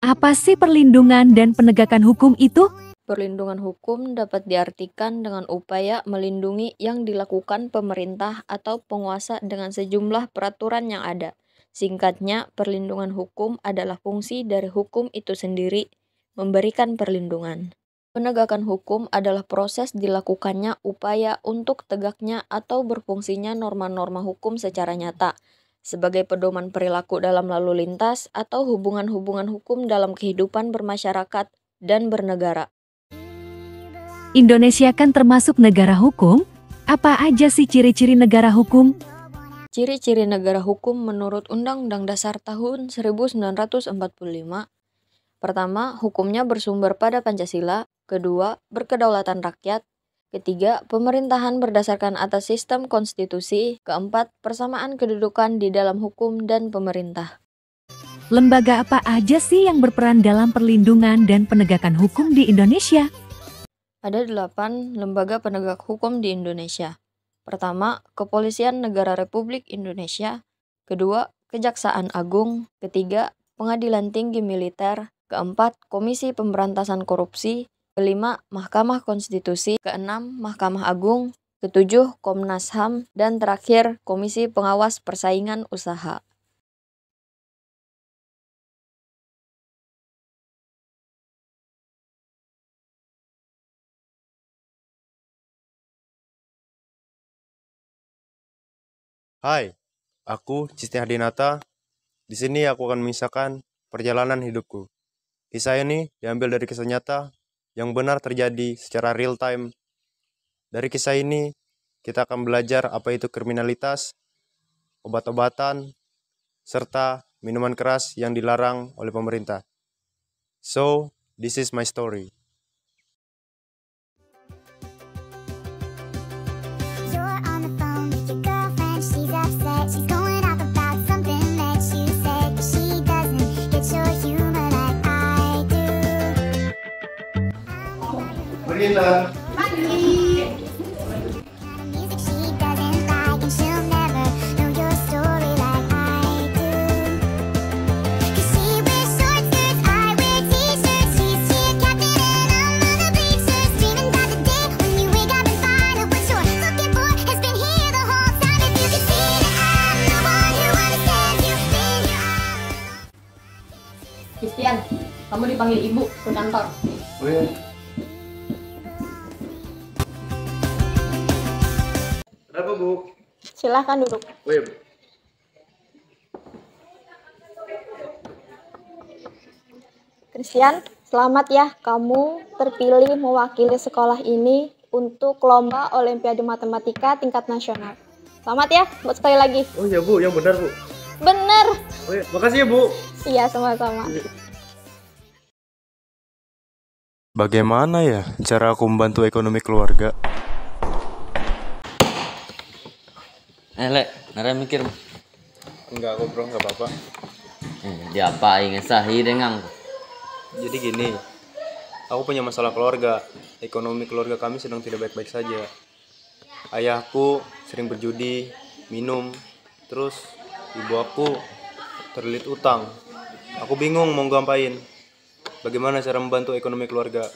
Apa sih perlindungan dan penegakan hukum itu? Perlindungan hukum dapat diartikan dengan upaya melindungi yang dilakukan pemerintah atau penguasa dengan sejumlah peraturan yang ada. Singkatnya, perlindungan hukum adalah fungsi dari hukum itu sendiri, memberikan perlindungan. Penegakan hukum adalah proses dilakukannya upaya untuk tegaknya atau berfungsinya norma-norma hukum secara nyata, sebagai pedoman perilaku dalam lalu lintas atau hubungan-hubungan hukum dalam kehidupan bermasyarakat dan bernegara. Indonesia kan termasuk negara hukum. Apa aja sih ciri-ciri negara hukum? Ciri-ciri negara hukum menurut Undang-Undang Dasar tahun 1945. Pertama, hukumnya bersumber pada Pancasila. Kedua, berkedaulatan rakyat. Ketiga, pemerintahan berdasarkan atas sistem konstitusi. Keempat, persamaan kedudukan di dalam hukum dan pemerintah. Lembaga apa aja sih yang berperan dalam perlindungan dan penegakan hukum di Indonesia? Ada 8 lembaga penegak hukum di Indonesia. Pertama, Kepolisian Negara Republik Indonesia. Kedua, Kejaksaan Agung. Ketiga, Pengadilan Tinggi Militer. Keempat, Komisi Pemberantasan Korupsi. Kelima, Mahkamah Konstitusi. Keenam, Mahkamah Agung. Ketujuh, Komnas HAM. Dan terakhir, Komisi Pengawas Persaingan Usaha. Hai, aku Cisti Hadinata. Di sini aku akan mengisahkan perjalanan hidupku. Kisah ini diambil dari kisah nyata yang benar terjadi secara real time. Dari kisah ini, kita akan belajar apa itu kriminalitas, obat-obatan, serta minuman keras yang dilarang oleh pemerintah. So, this is my story. Marina. Christian, kamu dipanggil ibu ke kantor. Oh iya. Kenapa, Bu? Silahkan duduk. Oh iya, Bu. Christian, selamat ya, kamu terpilih mewakili sekolah ini untuk lomba Olimpiade Matematika tingkat nasional. Selamat ya, buat sekali lagi. Oh iya, Bu, yang benar, Bu. Bener. Oh iya, makasih ya, Bu. Iya, sama-sama. Bagaimana ya cara aku membantu ekonomi keluarga? Lek, nara mikir. Enggak kok, Bro, enggak apa-apa. Diapain ngesahi dengan? Jadi gini, aku punya masalah keluarga. Ekonomi keluarga kami sedang tidak baik-baik saja. Ayahku sering berjudi, minum, terus ibu aku terlilit utang. Aku bingung mau ngapain. Bagaimana cara membantu ekonomi keluarga?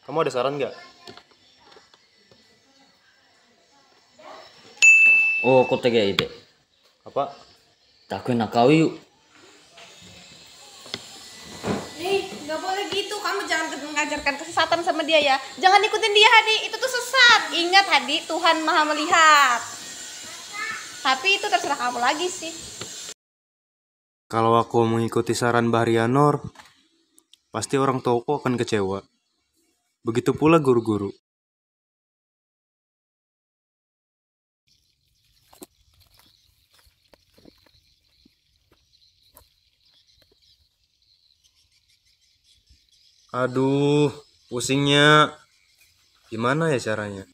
Kamu ada saran nggak? Oh, kau tega ide. Apa? Takut nak kau yuk. Nih, nggak boleh gitu. Kamu jangan mengajarkan kesesatan sama dia ya. Jangan ikutin dia, Hadi. Itu tuh sesat. Ingat, Hadi, Tuhan Maha melihat. Tapi itu terserah kamu lagi sih. Kalau aku mengikuti saran Mbah Rianor, pasti orang tuaku akan kecewa. Begitu pula guru-guru. Aduh, pusingnya. Gimana ya caranya?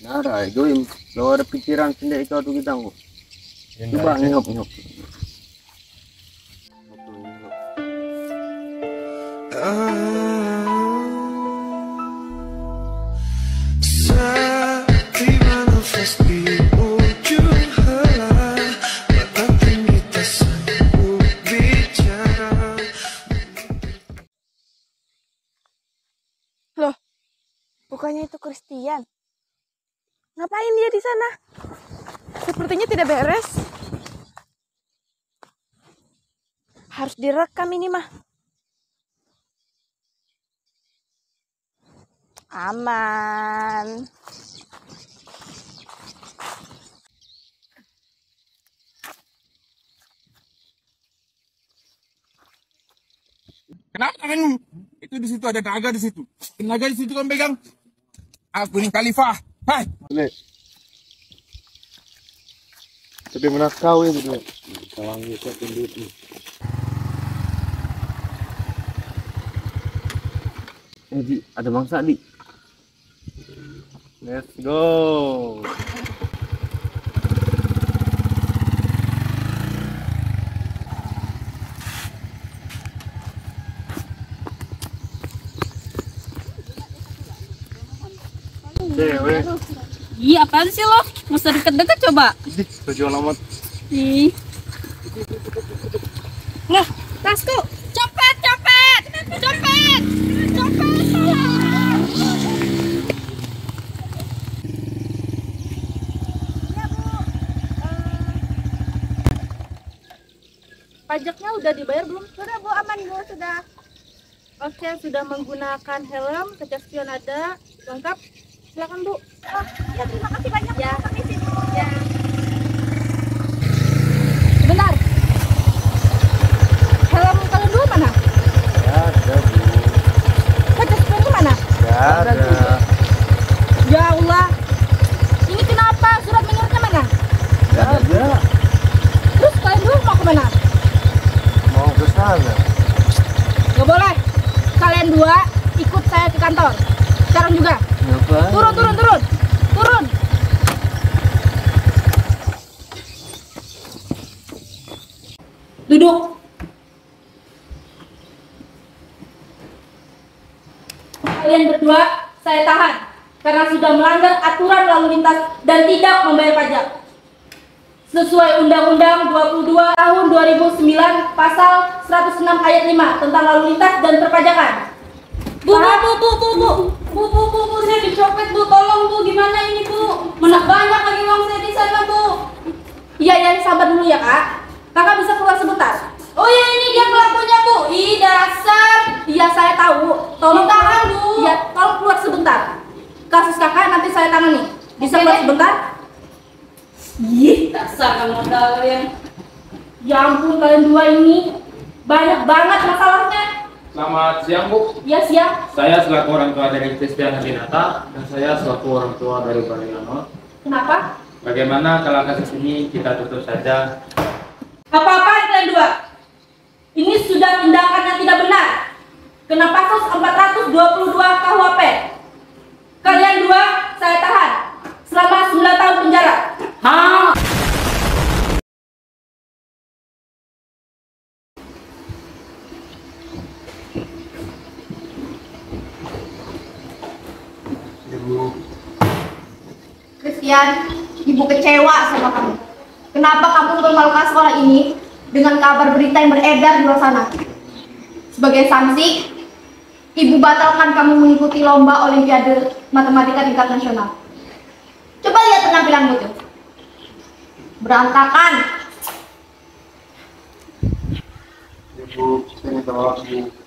Nara, Joim, lo ada pikiran sendiri kau tuh kita kok. Coba ngok. Bukannya itu Christian? Ngapain dia di sana? Sepertinya tidak beres. Harus direkam ini mah. Aman. Kenapa kan? Itu di situ ada naga di situ. Naga di situ kan pegang. Aku ini khalifah. Hai. Boleh. Tapi mana kau ya betul? Kawan kita tunduk nih. Di, ada mangsa di. Let's go. Cewek. Iya, apaan sih lo? Mau deket-deket coba. Tujuh alamat. Ih. Nah, tasku. Copet, copet. Copet. Copet. Pajaknya udah dibayar belum? Sudah Bu, aman Bu, sudah. Oke, sudah menggunakan helm, kaca spion ada, lengkap. Silakan Bu. Oh, ya terima kasih banyak. Ya. Permisi Bu. Ya. Sebentar. Helm kalian dulu mana? Gak ada bu. Kaca spionnya mana? Gak ada. Ya Allah. Ini kenapa? Surat menyuratnya mana? Gak ada. Terus kalian dulu mau kemana? Mau ke sana. Gak boleh. Kalian dua ikut saya ke kantor. Sekarang juga. Kenapa? Turun. Duduk. Kalian berdua saya tahan karena sudah melanggar aturan lalu lintas dan tidak membayar pajak. Sesuai Undang-Undang 22 tahun 2009 pasal 106 ayat 5 tentang lalu lintas dan perpajakan. Bu, saya dicopet Bu, tolong Bu, gimana ini Bu? Mana banyak lagi uang saya di sana Bu. Iya, sabar dulu ya Kak. Kakak bisa keluar sebentar. Oh ya, ini dia pelakunya Bu. Ih, dasar. Iya, saya tahu. Tolong tahan Bu. Iya, tolong keluar sebentar. Kasus kakak nanti saya tangani. Bisa keluar sebentar? Ih, dasar kamu kalian. Ya ampun, kalian dua ini banyak banget masalahnya. Selamat siang Bu. Ya, siang. Saya selaku orang tua dari Christian Hadinata dan saya selaku orang tua dari Bariono. Kenapa? Bagaimana kalau kasus ini kita tutup saja? Apa-apaan kalian dua? Ini sudah tindakan yang tidak benar. Kena pasal 422 KUHP. Kalian dua saya tahan selama 9 tahun penjara. Christian, Ibu kecewa sama kamu. Kenapa kamu mempermalukan sekolah ini dengan kabar berita yang beredar di luar sana? Sebagai sanksi, Ibu batalkan kamu mengikuti lomba Olimpiade Matematika tingkat nasional. Coba lihat penampilanmu tuh. Berantakan. Ibu, saya minta maaf Bu.